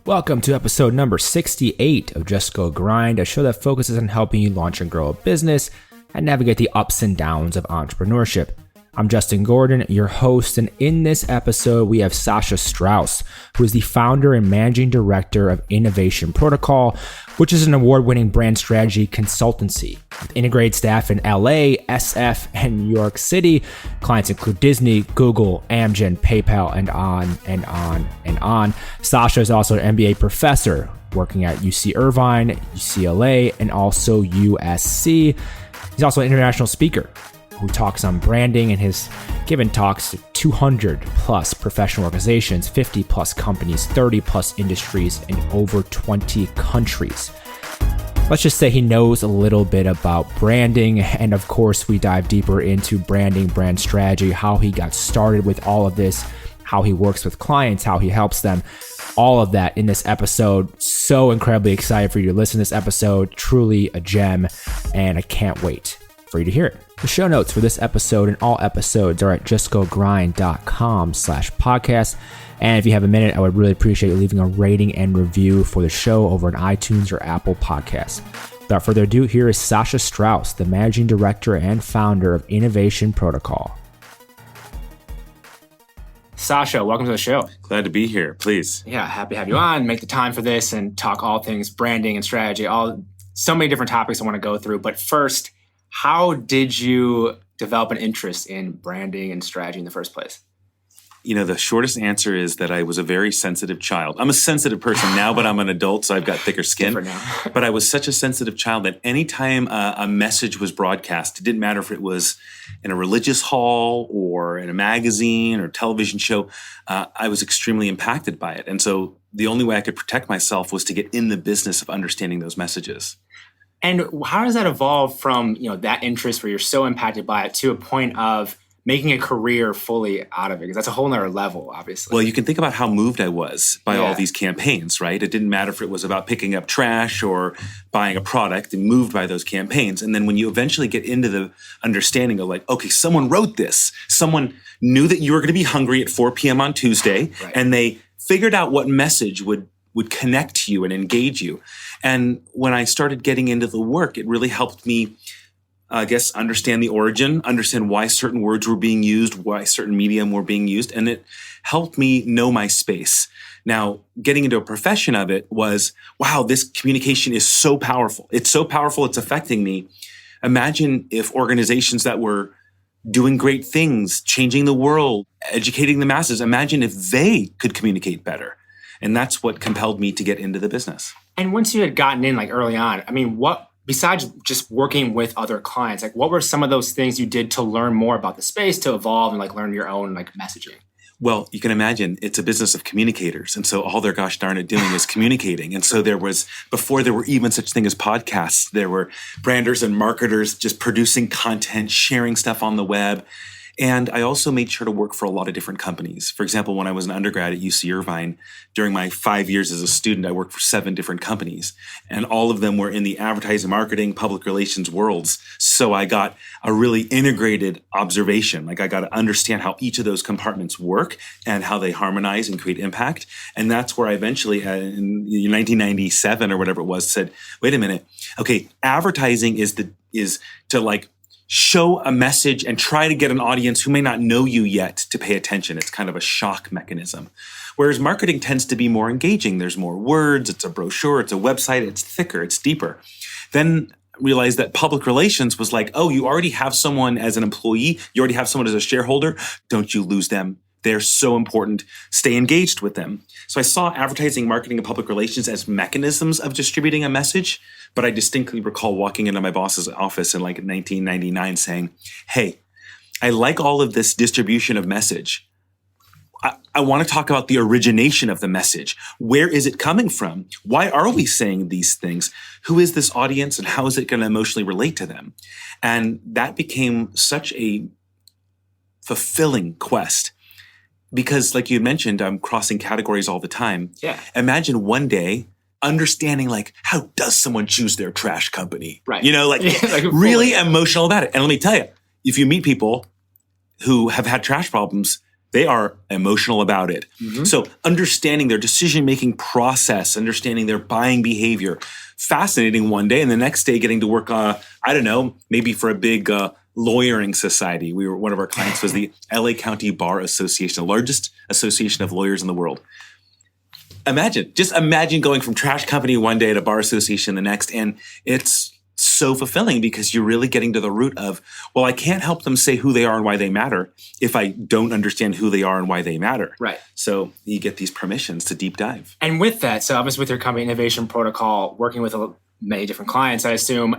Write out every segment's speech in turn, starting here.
Welcome to episode number 68 of Just Go Grind, a show that focuses on helping you launch and grow a business and navigate the ups and downs of entrepreneurship. I'm Justin Gordon, your host, and in this episode, we have Sasha Strauss, who is the founder and managing director of Innovation Protocol, which is an award-winning brand strategy consultancy. With integrated staff in LA, SF, and New York City, clients include Disney, Google, Amgen, PayPal, and on and on and on. Sasha is also an MBA professor working at UC Irvine, UCLA, and also USC. He's also an international speaker who talks on branding and has given talks to 200 plus professional organizations, 50 plus companies, 30 plus industries, in over 20 countries. Let's just say he knows a little bit about branding. And of course, we dive deeper into branding, brand strategy, how he got started with all of this, how he works with clients, how he helps them, all of that in this episode. So incredibly excited for you to listen to this episode. Truly a gem, and I can't wait for you to hear it. The show notes for this episode and all episodes are at justgogrind.com/podcast. And if you have a minute, I would really appreciate you leaving a rating and review for the show over on iTunes or Apple Podcasts. Without further ado, here is Sasha Strauss, the managing director and founder of Innovation Protocol. Sasha, welcome to the show. Glad to be here, please. Yeah, happy to have you on, make the time for this and talk all things branding and strategy, so many different topics I want to go through. But first, how did you develop an interest in branding and strategy in the first place? You know, the shortest answer is that I was a very sensitive child. I'm a sensitive person now, but I'm an adult, so I've got thicker skin. But I was such a sensitive child that anytime a message was broadcast, it didn't matter if it was in a religious hall or in a magazine or television show, I was extremely impacted by it. And so the only way I could protect myself was to get in the business of understanding those messages. And how does that evolve from, that interest where you're so impacted by it to a point of making a career fully out of it? Because that's a whole nother level, obviously. Well, you can think about how moved I was by all these campaigns, right? It didn't matter if it was about picking up trash or buying a product, and moved by those campaigns. And then when you eventually get into the understanding of okay, someone wrote this. Someone knew that you were going to be hungry at 4 p.m. on Tuesday, right, and they figured out what message would connect to you and engage you. And when I started getting into the work, it really helped me, I guess, understand the origin, understand why certain words were being used, why certain medium were being used, and it helped me know my space. Now, getting into a profession of it was, wow, this communication is so powerful. It's so powerful, it's affecting me. Imagine if organizations that were doing great things, changing the world, educating the masses, imagine if they could communicate better. And that's what compelled me to get into the business. And once you had gotten in early on, what, besides just working with other clients, what were some of those things you did to learn more about the space, to evolve and learn your own messaging? Well, you can imagine it's a business of communicators. And so all they're gosh darn it doing is communicating. And so before there were even such thing as podcasts, there were branders and marketers just producing content, sharing stuff on the web. And I also made sure to work for a lot of different companies. For example, when I was an undergrad at UC Irvine, during my 5 years as a student, I worked for 7 different companies. And all of them were in the advertising, marketing, public relations worlds. So I got a really integrated observation. I got to understand how each of those compartments work and how they harmonize and create impact. And that's where I eventually, in 1997 or whatever it was, said, wait a minute. Okay, advertising is to show a message and try to get an audience who may not know you yet to pay attention. It's kind of a shock mechanism. Whereas marketing tends to be more engaging. There's more words, it's a brochure, it's a website, it's thicker, it's deeper. Then realized that public relations was you already have someone as an employee, you already have someone as a shareholder, don't you lose them. They're so important. Stay engaged with them. So I saw advertising, marketing, and public relations as mechanisms of distributing a message. But I distinctly recall walking into my boss's office in 1999 saying, hey, I like all of this distribution of message. I want to talk about the origination of the message. Where is it coming from? Why are we saying these things? Who is this audience and how is it going to emotionally relate to them? And that became such a fulfilling quest. Because like you mentioned, I'm crossing categories all the time. Yeah. Imagine one day understanding how does someone choose their trash company? Right. Really emotional about it. And let me tell you, if you meet people who have had trash problems, They are emotional about it. Mm-hmm. So understanding their decision-making process, understanding their buying behavior, fascinating one day, and the next day getting to work, I don't know, maybe for a big lawyering society. One of our clients was the LA County Bar Association, the largest association of lawyers in the world. Just imagine going from trash company one day to bar association the next, and it's so fulfilling because you're really getting to the root of, well, I can't help them say who they are and why they matter if I don't understand who they are and why they matter. Right. So you get these permissions to deep dive. And with that, so obviously with your company Innovation Protocol, working with many different clients, I assume,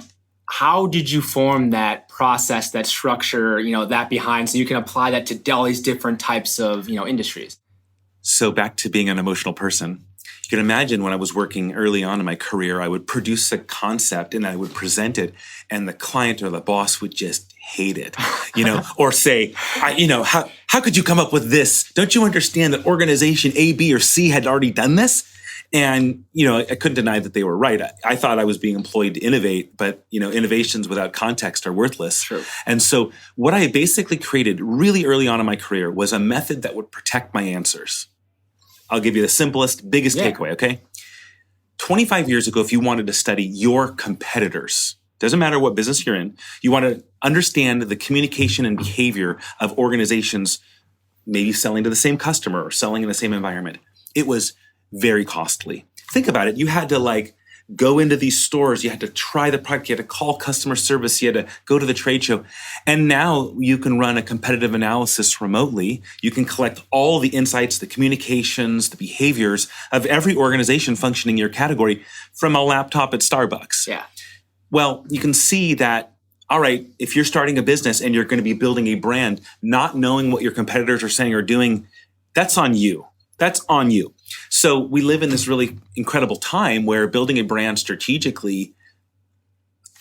how did you form that process, that structure, that behind, so you can apply that to all these different types of, industries? So back to being an emotional person. You can imagine when I was working early on in my career, I would produce a concept and I would present it, and the client or the boss would just hate it, or say, how could you come up with this? Don't you understand that organization A, B, or C had already done this? And, I couldn't deny that they were right. I thought I was being employed to innovate, but, innovations without context are worthless. True. And so what I basically created really early on in my career was a method that would protect my answers. I'll give you the simplest, biggest takeaway, okay? 25 years ago, if you wanted to study your competitors, doesn't matter what business you're in, you want to understand the communication and behavior of organizations maybe selling to the same customer or selling in the same environment. It was very costly. Think about it. You had to go into these stores. You had to try the product. You had to call customer service. You had to go to the trade show. And now you can run a competitive analysis remotely. You can collect all the insights, the communications, the behaviors of every organization functioning in your category from a laptop at Starbucks. Yeah. Well, you can see that, all right, if you're starting a business and you're going to be building a brand, not knowing what your competitors are saying or doing, that's on you. That's on you. So we live in this really incredible time where building a brand strategically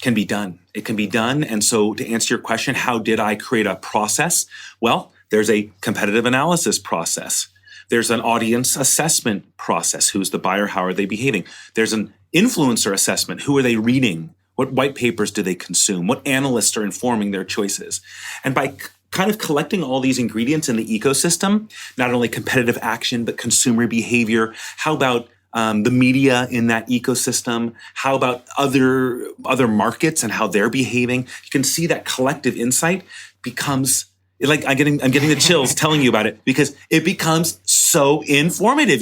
can be done. It can be done. And so to answer your question, how did I create a process? Well, there's a competitive analysis process. There's an audience assessment process. Who's the buyer? How are they behaving? There's an influencer assessment. Who are they reading? What white papers do they consume? What analysts are informing their choices? And by kind of collecting all these ingredients in the ecosystem, not only competitive action, but consumer behavior. How about the media in that ecosystem? How about other markets and how they're behaving? You can see that collective insight becomes I'm getting the chills telling you about it because it becomes so informative.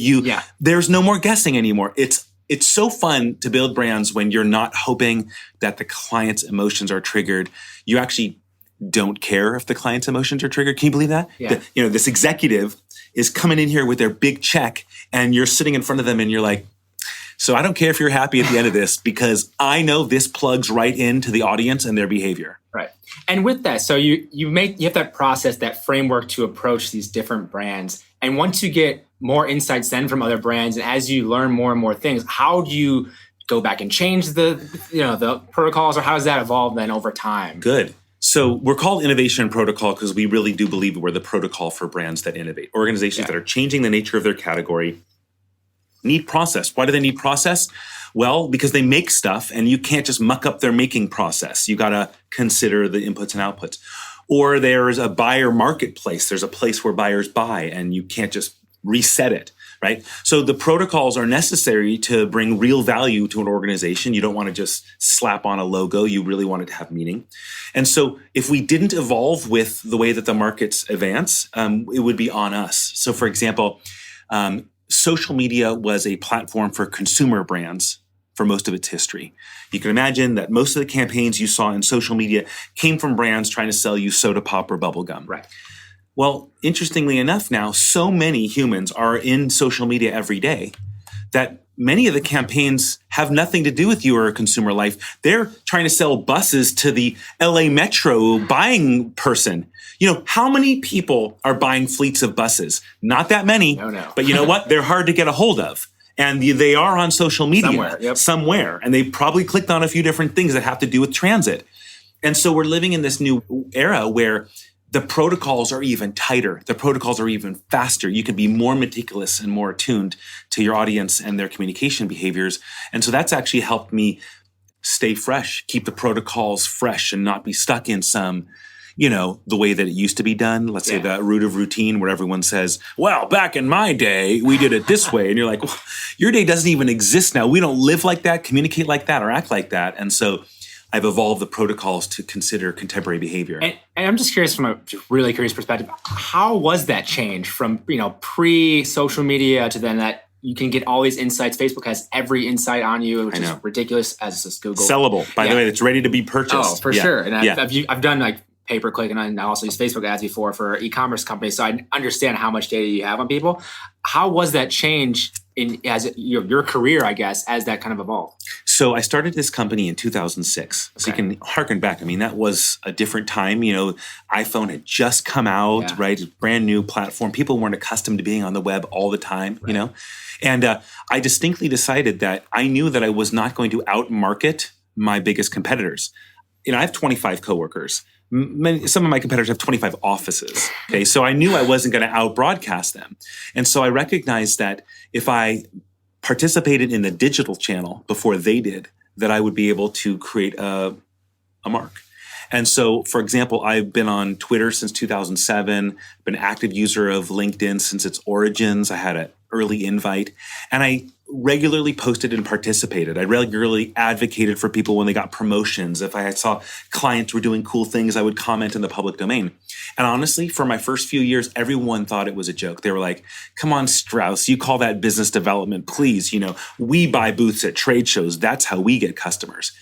There's no more guessing anymore. It's so fun to build brands when you're not hoping that the client's emotions are triggered. You actually don't care if the client's emotions are triggered. Can you believe that? Yeah. This executive is coming in here with their big check and you're sitting in front of them and you're like, so I don't care if you're happy at the end of this because I know this plugs right into the audience and their behavior. Right. And with that, so you have that process, that framework to approach these different brands. And once you get more insights then from other brands, and as you learn more and more things, how do you go back and change the protocols, or how does that evolve then over time? Good. So we're called Innovation Protocol because we really do believe we're the protocol for brands that innovate. Organizations that are changing the nature of their category need process. Why do they need process? Well, because they make stuff and you can't just muck up their making process. You got to consider the inputs and outputs. Or there's a buyer marketplace. There's a place where buyers buy and you can't just reset it. Right? So the protocols are necessary to bring real value to an organization. You don't want to just slap on a logo. You really want it to have meaning. And so if we didn't evolve with the way that the markets advance, it would be on us. So for example, social media was a platform for consumer brands for most of its history. You can imagine that most of the campaigns you saw in social media came from brands trying to sell you soda pop or bubble gum. Right. Well, interestingly enough now, so many humans are in social media every day that many of the campaigns have nothing to do with you or a consumer life. They're trying to sell buses to the LA Metro buying person. How many people are buying fleets of buses? Not that many. No. But you know what? They're hard to get a hold of. And they are on social media somewhere. And they probably clicked on a few different things that have to do with transit. And so we're living in this new era where the protocols are even tighter. The protocols are even faster. You can be more meticulous and more attuned to your audience and their communication behaviors. And so that's actually helped me stay fresh, keep the protocols fresh and not be stuck in some, the way that it used to be done. Let's say the root of routine where everyone says, well, back in my day, we did it this way. And you're like, well, your day doesn't even exist now. We don't live like that, communicate like that, or act like that. And so I've evolved the protocols to consider contemporary behavior. And I'm just curious from a really curious perspective, how was that change from, pre-social media to then that you can get all these insights? Facebook has every insight on you, which is ridiculous as this Google. Sellable, by the way, it's ready to be purchased. Oh, for sure. And I've done like pay-per-click, and I also use Facebook ads before for e-commerce companies, so I understand how much data you have on people. How was that change in your career, I guess, as that kind of evolved? So I started this company in 2006. So you can harken back. I mean, that was a different time. iPhone had just come out, right? Brand new platform. People weren't accustomed to being on the web all the time, And I distinctly decided that I knew that I was not going to outmarket my biggest competitors. I have 25 coworkers. Some of my competitors have 25 offices. Okay, so I knew I wasn't going to out-broadcast them. And so I recognized that if I participated in the digital channel before they did, that I would be able to create a mark. And so, for example, I've been on Twitter since 2007, been an active user of LinkedIn since its origins. I had an early invite, and I regularly posted and participated. I regularly advocated for people when they got promotions. If I saw clients were doing cool things, I would comment in the public domain. And honestly, for my first few years, everyone thought it was a joke. They were like, come on, Strauss, you call that business development, please. We buy booths at trade shows. That's how we get customers.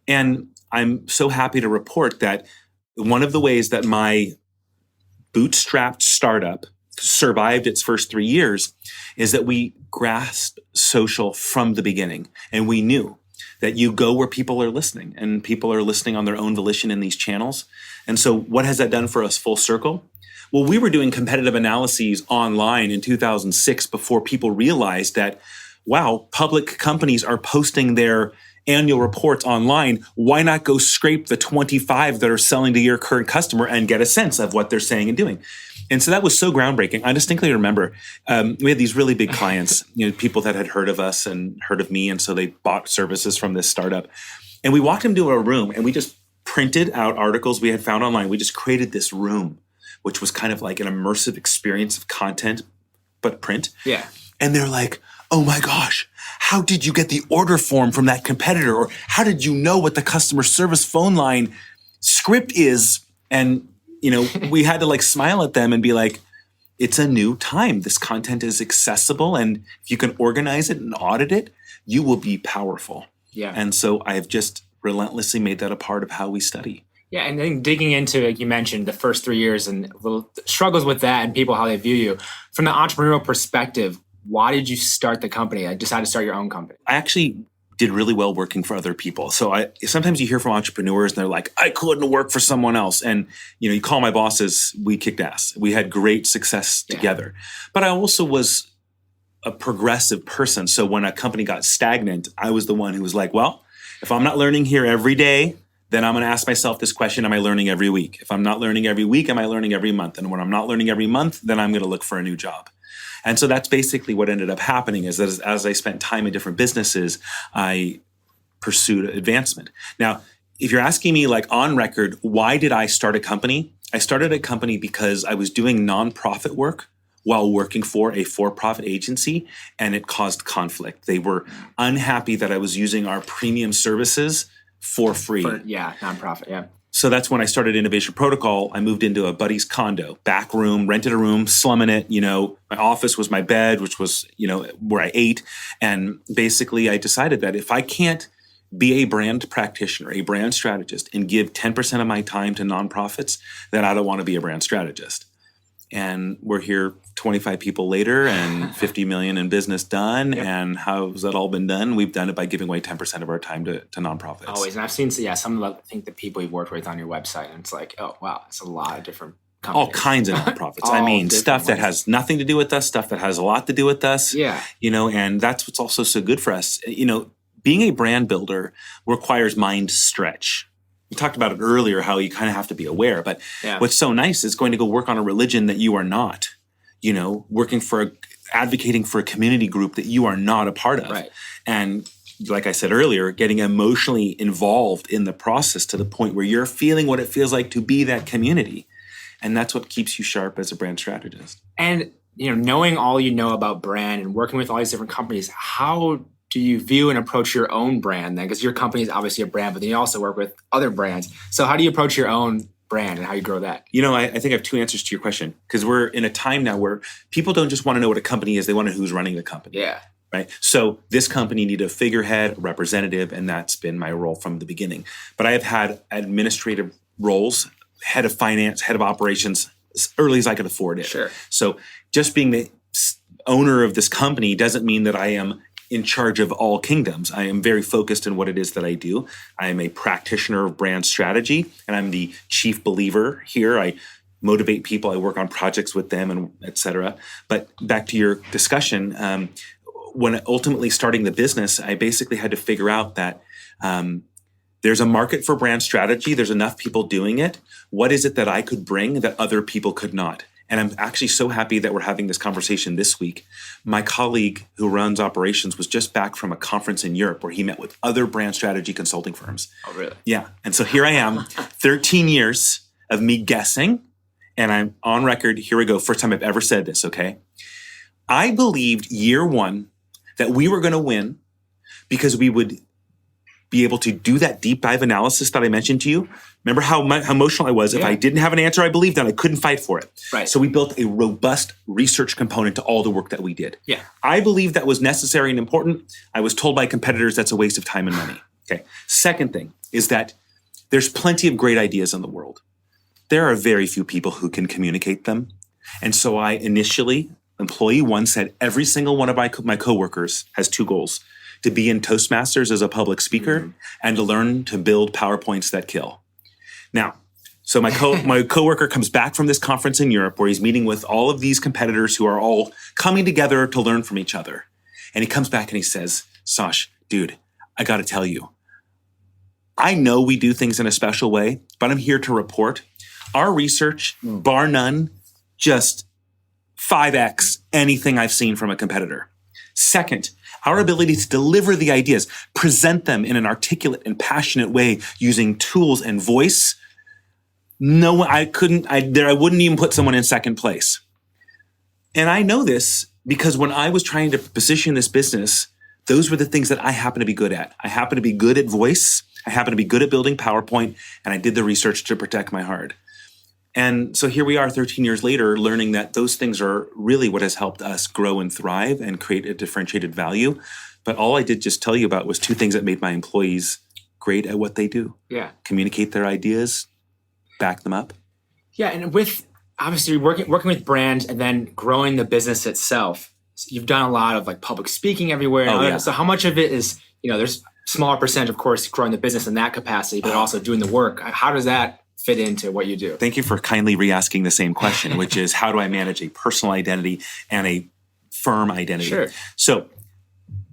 And I'm so happy to report that one of the ways that my bootstrapped startup survived its first 3 years is that we grasped social from the beginning. And we knew that you go where people are listening, and people are listening on their own volition in these channels. And so what has that done for us full circle? Well, we were doing competitive analyses online in 2006 before people realized that, wow, public companies are posting their annual reports online. Why not go scrape the 25 that are selling to your current customer and get a sense of what they're saying and doing? And so that was so groundbreaking. I distinctly remember we had these really big clients, people that had heard of us and heard of me. And so they bought services from this startup. And we walked into a room and we just printed out articles we had found online. We just created this room, which was kind of like an immersive experience of content, but print. Yeah. And they're like, oh my gosh, how did you get the order form from that competitor? Or how did you know what the customer service phone line script is? And we had to smile at them and be like, it's a new time. This content is accessible. And if you can organize it and audit it, you will be powerful. Yeah. And so I have just relentlessly made that a part of how we study. Yeah. And then digging into, like you mentioned, the first 3 years and the struggles with that and people, how they view you. From the entrepreneurial perspective, why did you start the company? I decided to start your own company. I actually did really well working for other people. So sometimes you hear from entrepreneurs and they're like, I couldn't work for someone else. And, you call my bosses, we kicked ass. We had great success together. But I also was a progressive person. So when a company got stagnant, I was the one who was like, well, if I'm not learning here every day, then I'm going to ask myself this question, am I learning every week? If I'm not learning every week, am I learning every month? And when I'm not learning every month, then I'm going to look for a new job. And so that's basically what ended up happening is that as I spent time in different businesses, I pursued advancement. Now, if you're asking me on record, why did I start a company? I started a company because I was doing nonprofit work while working for a for-profit agency, and it caused conflict. They were unhappy that I was using our premium services for free. Nonprofit, yeah. So that's when I started Innovation Protocol. I moved into a buddy's condo, back room, rented a room, slumming it. My office was my bed, which was, where I ate. And basically I decided that if I can't be a brand practitioner, a brand strategist, and give 10% of my time to nonprofits, then I don't want to be a brand strategist. And we're here 25 people later and 50 million in business done. Yep. And how's that all been done? We've done it by giving away 10% of our time to nonprofits. Always. And I've seen, some of the people you've worked with on your website. And it's like, oh, wow, it's a lot of different companies. All kinds of nonprofits. Stuff that has nothing to do with us, stuff that has a lot to do with us. Yeah. And that's what's also so good for us. Being a brand builder requires mind stretch. We talked about it earlier, how you kind of have to be aware. But what's so nice is going to go work on a religion that you are not, advocating for a community group that you are not a part of. Right. And like I said earlier, getting emotionally involved in the process to the point where you're feeling what it feels like to be that community. And that's what keeps you sharp as a brand strategist. And, knowing all you know about brand and working with all these different companies, how do you view and approach your own brand then? Because your company is obviously a brand, but then you also work with other brands. So how do you approach your own brand and how you grow that? I think I have two answers to your question, because we're in a time now where people don't just want to know what a company is, they want to know who's running the company. Yeah. Right. So this company needed a figurehead, a representative, and that's been my role from the beginning. But I have had administrative roles, head of finance, head of operations, as early as I could afford it. Sure. So just being the owner of this company doesn't mean that I am in charge of all kingdoms. I am very focused in what it is that I do. I am a practitioner of brand strategy, and I'm the chief believer here. I motivate people. I work on projects with them, and et cetera. But back to your discussion, when ultimately starting the business, I basically had to figure out that there's a market for brand strategy. There's enough people doing it. What is it that I could bring that other people could not? And I'm actually so happy that we're having this conversation this week. My colleague who runs operations was just back from a conference in Europe where he met with other brand strategy consulting firms. Oh, really? Yeah. And so here I am, 13 years of me guessing, and I'm on record. Here we go. First time I've ever said this, okay? I believed year one that we were going to win because we would be able to do that deep dive analysis that I mentioned to you. Remember how emotional I was? If I didn't have an answer I believed in, I couldn't fight for it. Right. So we built a robust research component to all the work that we did. Yeah. I believed that was necessary and important. I was told by competitors that's a waste of time and money. Okay. Second thing is that there's plenty of great ideas in the world. There are very few people who can communicate them. And so I initially, employee one, said every single one of my coworkers has two goals: to be in Toastmasters as a public speaker and to learn to build PowerPoints that kill. Now, so my coworker comes back from this conference in Europe where he's meeting with all of these competitors who are all coming together to learn from each other. And he comes back and he says, "Sash, dude, I got to tell you, I know we do things in a special way, but I'm here to report our research, bar none, just 5x anything I've seen from a competitor. Second, our ability to deliver the ideas, present them in an articulate and passionate way using tools and voice. No, I wouldn't even put someone in second place." And I know this because when I was trying to position this business, those were the things that I happen to be good at. I happen to be good at voice. I happen to be good at building PowerPoint, and I did the research to protect my heart. And so here we are 13 years later, learning that those things are really what has helped us grow and thrive and create a differentiated value. But all I did just tell you about was two things that made my employees great at what they do. Yeah. Communicate their ideas, back them up. Yeah, and with obviously working with brands and then growing the business itself, you've done a lot of like public speaking everywhere. Yeah. So how much of it is, there's a smaller percentage, of course, growing the business in that capacity, but also doing the work. How does that fit into what you do? Thank you for kindly re-asking the same question, which is how do I manage a personal identity and a firm identity? Sure. So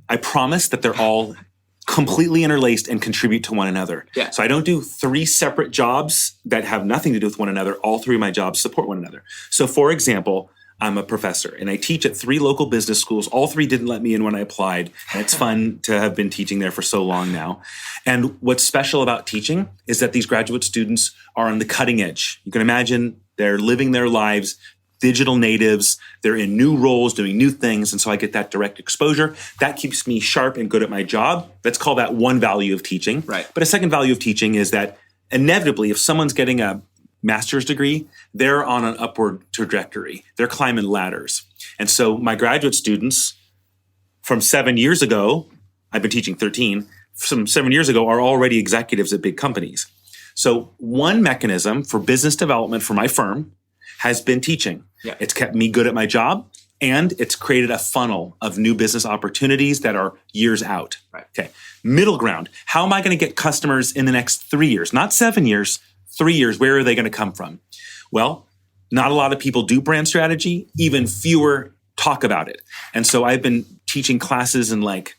I promise that they're all completely interlaced and contribute to one another. Yeah. So I don't do three separate jobs that have nothing to do with one another. All three of my jobs support one another. So for example, I'm a professor and I teach at 3 local business schools. All 3 didn't let me in when I applied. And it's fun to have been teaching there for so long now. And what's special about teaching is that these graduate students are on the cutting edge. You can imagine they're living their lives, digital natives. They're in new roles, doing new things. And so I get that direct exposure. That keeps me sharp and good at my job. Let's call that one value of teaching. Right. But a second value of teaching is that inevitably, if someone's getting a master's degree, they're on an upward trajectory. They're climbing ladders. And so my graduate students from 7 years ago, I've been teaching 13, from 7 years ago are already executives at big companies. So one mechanism for business development for my firm has been teaching. Yeah. It's kept me good at my job, and it's created a funnel of new business opportunities that are years out. Right. Okay. Middle ground. How am I going to get customers in the next 3 years? Not 7 years, 3 years. Where are they going to come from? Well, not a lot of people do brand strategy. Even fewer talk about it. And so I've been teaching classes in like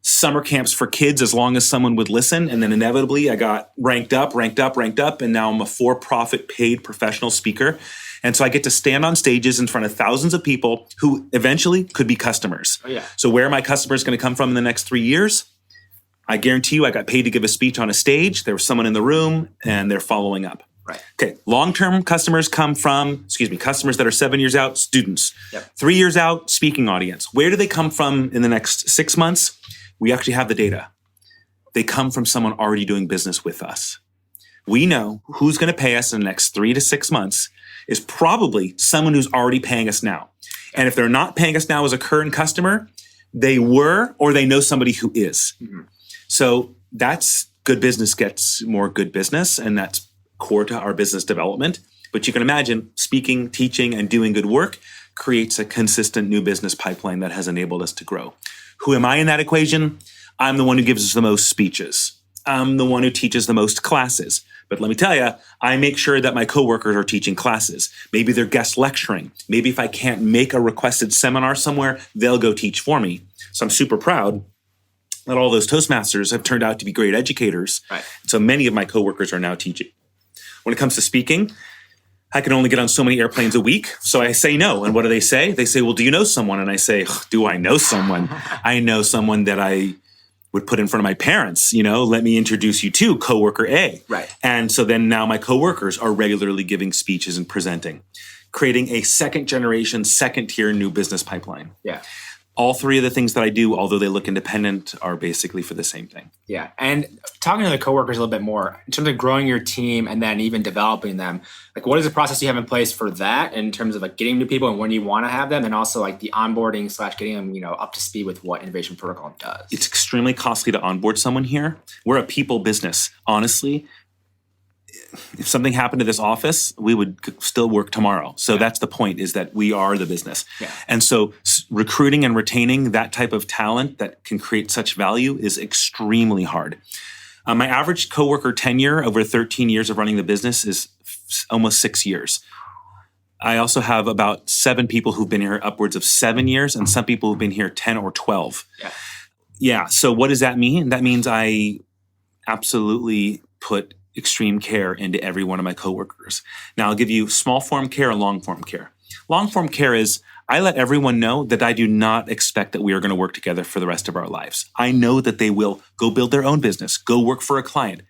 summer camps for kids as long as someone would listen. And then inevitably I got ranked up. And now I'm a for-profit paid professional speaker. And so I get to stand on stages in front of thousands of people who eventually could be customers. Oh, yeah. So where are my customers going to come from in the next 3 years? I guarantee you I got paid to give a speech on a stage. There was someone in the room and they're following up. Right. Okay. Long-term customers come from, customers that are 7 years out, students. Yep. 3 years out, speaking audience. Where do they come from in the next 6 months? We actually have the data. They come from someone already doing business with us. We know who's going to pay us in the next 3 to 6 months is probably someone who's already paying us now. And if they're not paying us now as a current customer, they were, or they know somebody who is. Mm-hmm. So that's good business gets more good business, and that's core to our business development. But you can imagine speaking, teaching, and doing good work creates a consistent new business pipeline that has enabled us to grow. Who am I in that equation? I'm the one who gives us the most speeches. I'm the one who teaches the most classes. But let me tell you, I make sure that my coworkers are teaching classes. Maybe they're guest lecturing. Maybe if I can't make a requested seminar somewhere, they'll go teach for me. So I'm super proud that all those Toastmasters have turned out to be great educators. Right. So many of my coworkers are now teaching. When it comes to speaking, I can only get on so many airplanes a week. So I say no. And what do they say? They say, well, do you know someone? And I say, do I know someone? I know someone that I would put in front of my parents, let me introduce you to coworker A. Right. And so then now my coworkers are regularly giving speeches and presenting, creating a second generation, second tier new business pipeline. Yeah. All three of the things that I do, although they look independent, are basically for the same thing. Yeah. And talking to the coworkers a little bit more, in terms of growing your team and then even developing them, like what is the process you have in place for that in terms of like getting new people and when you want to have them, and also like the onboarding / getting them, up to speed with what Innovation Protocol does? It's extremely costly to onboard someone here. We're a people business. Honestly, if something happened to this office, we would still work tomorrow. So that's the point, is that we are the business. Yeah. And so recruiting and retaining that type of talent that can create such value is extremely hard. My average coworker tenure over 13 years of running the business is almost 6 years. I also have about 7 people who've been here upwards of 7 years, and some people who've been here 10 or 12. Yeah. So what does that mean? That means I absolutely put extreme care into every one of my coworkers. Now I'll give you small form care and long form care. Long form care is I let everyone know that I do not expect that we are going to work together for the rest of our lives. I know that they will go build their own business, go work for a client.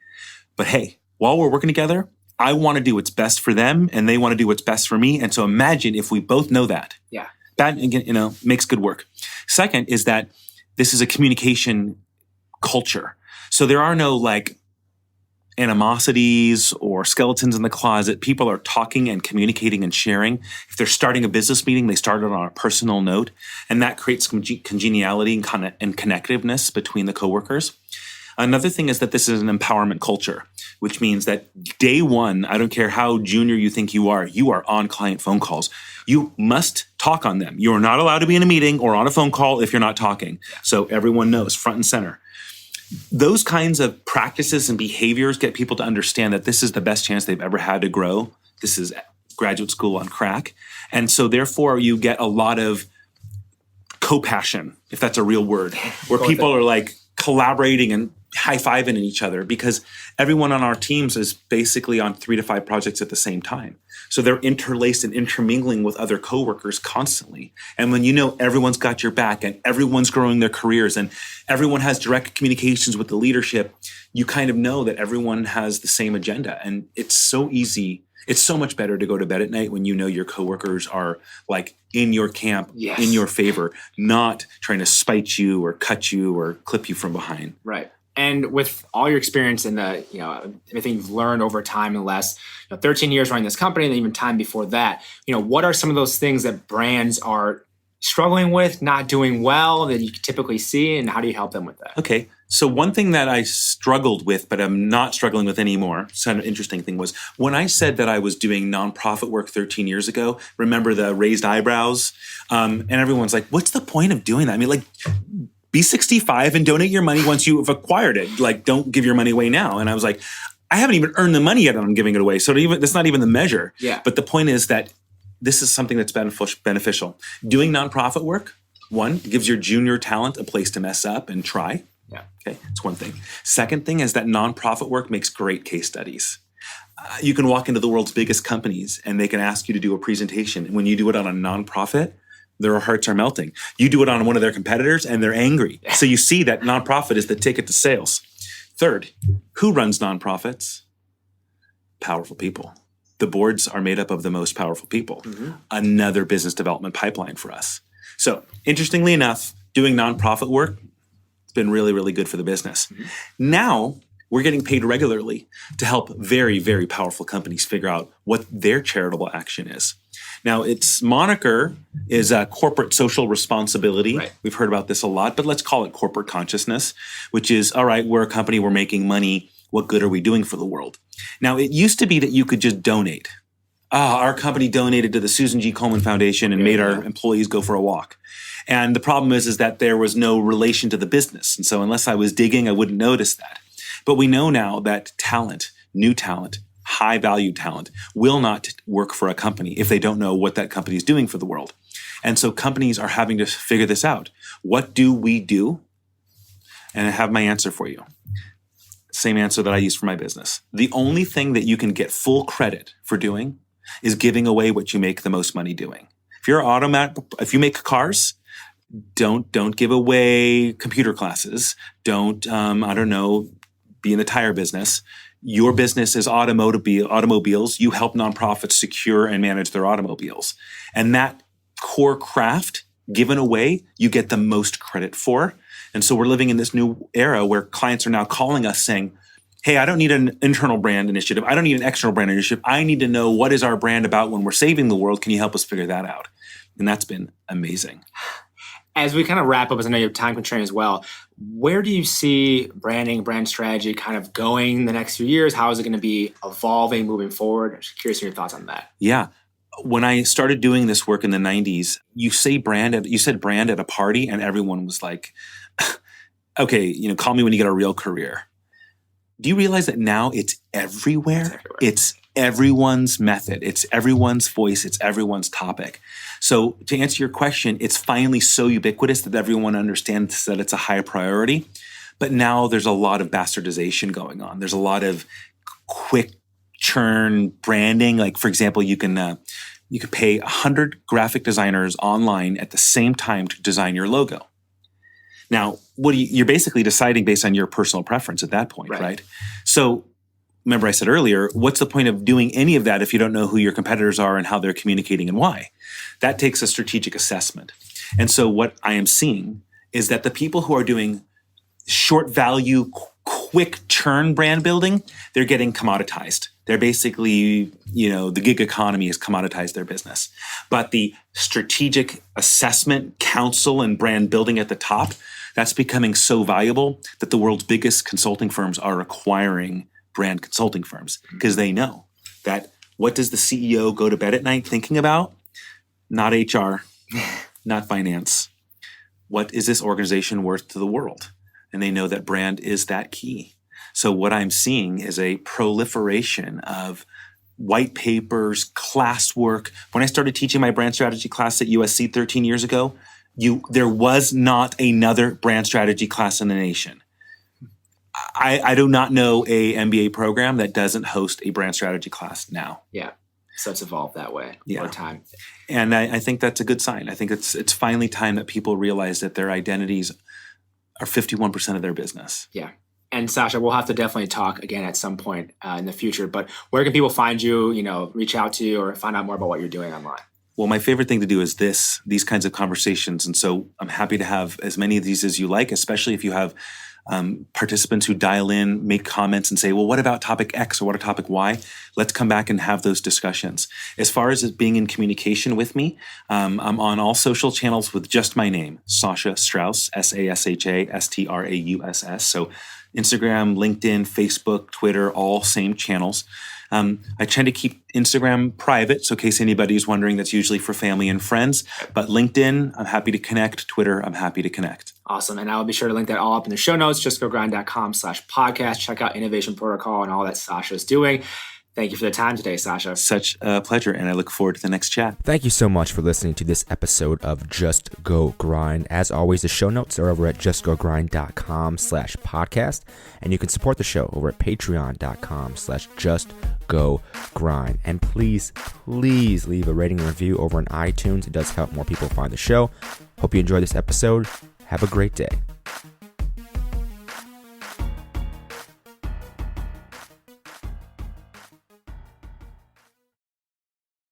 But hey, while we're working together, I want to do what's best for them and they want to do what's best for me. And so imagine if we both know that. Yeah. That, makes good work. Second is that this is a communication culture. So there are no animosities or skeletons in the closet. People are talking and communicating and sharing. If they're starting a business meeting, they start it on a personal note, and that creates congeniality and connectiveness between the coworkers. Another thing is that this is an empowerment culture, which means that day one, I don't care how junior you think you are on client phone calls. You must talk on them. You are not allowed to be in a meeting or on a phone call if you're not talking. So everyone knows, front and center. Those kinds of practices and behaviors get people to understand that this is the best chance they've ever had to grow. This is graduate school on crack. And so therefore you get a lot of co-passion, if that's a real word, where people are collaborating and high-fiving in each other, because everyone on our teams is basically on 3 to 5 projects at the same time. So they're interlaced and intermingling with other coworkers constantly. And when everyone's got your back and everyone's growing their careers and everyone has direct communications with the leadership, you kind of know that everyone has the same agenda. And it's so easy. It's so much better to go to bed at night when your coworkers are in your camp, yes, in your favor, not trying to spite you or cut you or clip you from behind. Right. And with all your experience in the, everything you've learned over time in the last 13 years running this company and even time before that, what are some of those things that brands are struggling with, not doing well, that you typically see, and how do you help them with that? Okay. So one thing that I struggled with, but I'm not struggling with anymore, kind of interesting thing was when I said that I was doing nonprofit work 13 years ago, remember the raised eyebrows? And everyone's like, what's the point of doing that? I mean, be 65 and donate your money once you've acquired it. Don't give your money away now. And I was like, I haven't even earned the money yet and I'm giving it away. So that's not even the measure. Yeah. But the point is that this is something that's beneficial. Doing nonprofit work, one, gives your junior talent a place to mess up and try. Yeah. Okay, it's one thing. Second thing is that nonprofit work makes great case studies. You can walk into the world's biggest companies and they can ask you to do a presentation. And when you do it on a nonprofit, Their hearts are melting. You do it on one of their competitors and they're angry. So you see that nonprofit is the ticket to sales. Third, who runs nonprofits? Powerful people. The boards are made up of the most powerful people. Another business development pipeline for us. So interestingly enough, doing nonprofit work, it's been really, really good for the business. Now we're getting paid regularly to help very, very powerful companies figure out what their charitable action is. Now, its moniker is corporate social responsibility. Right. We've heard about this a lot, but let's call it corporate consciousness, which is, all right, we're a company, we're making money. What good are we doing for the world? Now, it used to be that you could just donate. Our company donated to the Susan G. Komen Foundation and made our employees go for a walk. And the problem is that there was no relation to the business. And so unless I was digging, I wouldn't notice that. But we know now that talent, new talent, high value talent will not work for a company if they don't know what that company is doing for the world. And so companies are having to figure this out. What do we do? And I have my answer for you. Same answer that I use for my business. The only thing that you can get full credit for doing is giving away what you make the most money doing. If you make cars, don't give away computer classes. Don't, be in the tire business. Your business is automobiles. You help nonprofits secure and manage their automobiles. And that core craft given away, you get the most credit for. And so we're living in this new era where clients are now calling us saying, hey, I don't need an internal brand initiative. I don't need an external brand initiative. I need to know what is our brand about when we're saving the world. Can you help us figure that out? And that's been amazing. As we kind of wrap up, as I know you have time constraint as well, where do you see branding, brand strategy kind of going the next few years? How is it going to be evolving moving forward? I'm just curious your thoughts on that. Yeah. When I started doing this work in the 90s, you said brand at a party and everyone was like, okay, call me when you get a real career. Do you realize that now it's everywhere? It's everyone's method. It's everyone's voice. It's everyone's topic. So to answer your question, it's finally so ubiquitous that everyone understands that it's a high priority. But now there's a lot of bastardization going on. There's a lot of quick churn branding. Like, for example, you could pay 100 graphic designers online at the same time to design your logo. Now, you're basically deciding based on your personal preference at that point, right? So remember I said earlier, what's the point of doing any of that if you don't know who your competitors are and how they're communicating and why? That takes a strategic assessment. And so what I am seeing is that the people who are doing short value, quick churn brand building, they're getting commoditized. They're basically, the gig economy has commoditized their business. But the strategic assessment, counsel, and brand building at the top, that's becoming so valuable that the world's biggest consulting firms are acquiring brand consulting firms because they know that what does the CEO go to bed at night thinking about? Not HR, not finance. What is this organization worth to the world? And they know that brand is that key. So what I'm seeing is a proliferation of white papers, classwork. When I started teaching my brand strategy class at USC 13 years ago, there was not another brand strategy class in the nation. I do not know a MBA program that doesn't host a brand strategy class now. Yeah. So it's evolved that way over time. And I think that's a good sign. I think it's finally time that people realize that their identities are 51% of their business. Yeah. And Sasha, we'll have to definitely talk again at some point in the future. But where can people find you, reach out to you or find out more about what you're doing online? Well, my favorite thing to do is these kinds of conversations. And so I'm happy to have as many of these as you like, especially if you have participants who dial in, make comments and say, well, what about topic X or what about topic Y? Let's come back and have those discussions. As far as being in communication with me, I'm on all social channels with just my name, Sasha Strauss, SASHA So Instagram, LinkedIn, Facebook, Twitter, all same channels. I tend to keep Instagram private, so in case anybody's wondering, that's usually for family and friends. But LinkedIn, I'm happy to connect. Twitter, I'm happy to connect. Awesome. And I will be sure to link that all up in the show notes, justgogrind.com/podcast. Check out Innovation Protocol and all that Sasha is doing. Thank you for the time today, Sasha. Such a pleasure, and I look forward to the next chat. Thank you so much for listening to this episode of Just Go Grind. As always, the show notes are over at justgogrind.com/podcast, and you can support the show over at patreon.com/justgogrind. And please leave a rating and review over on iTunes. It does help more people find the show. Hope you enjoyed this episode. Have a great day.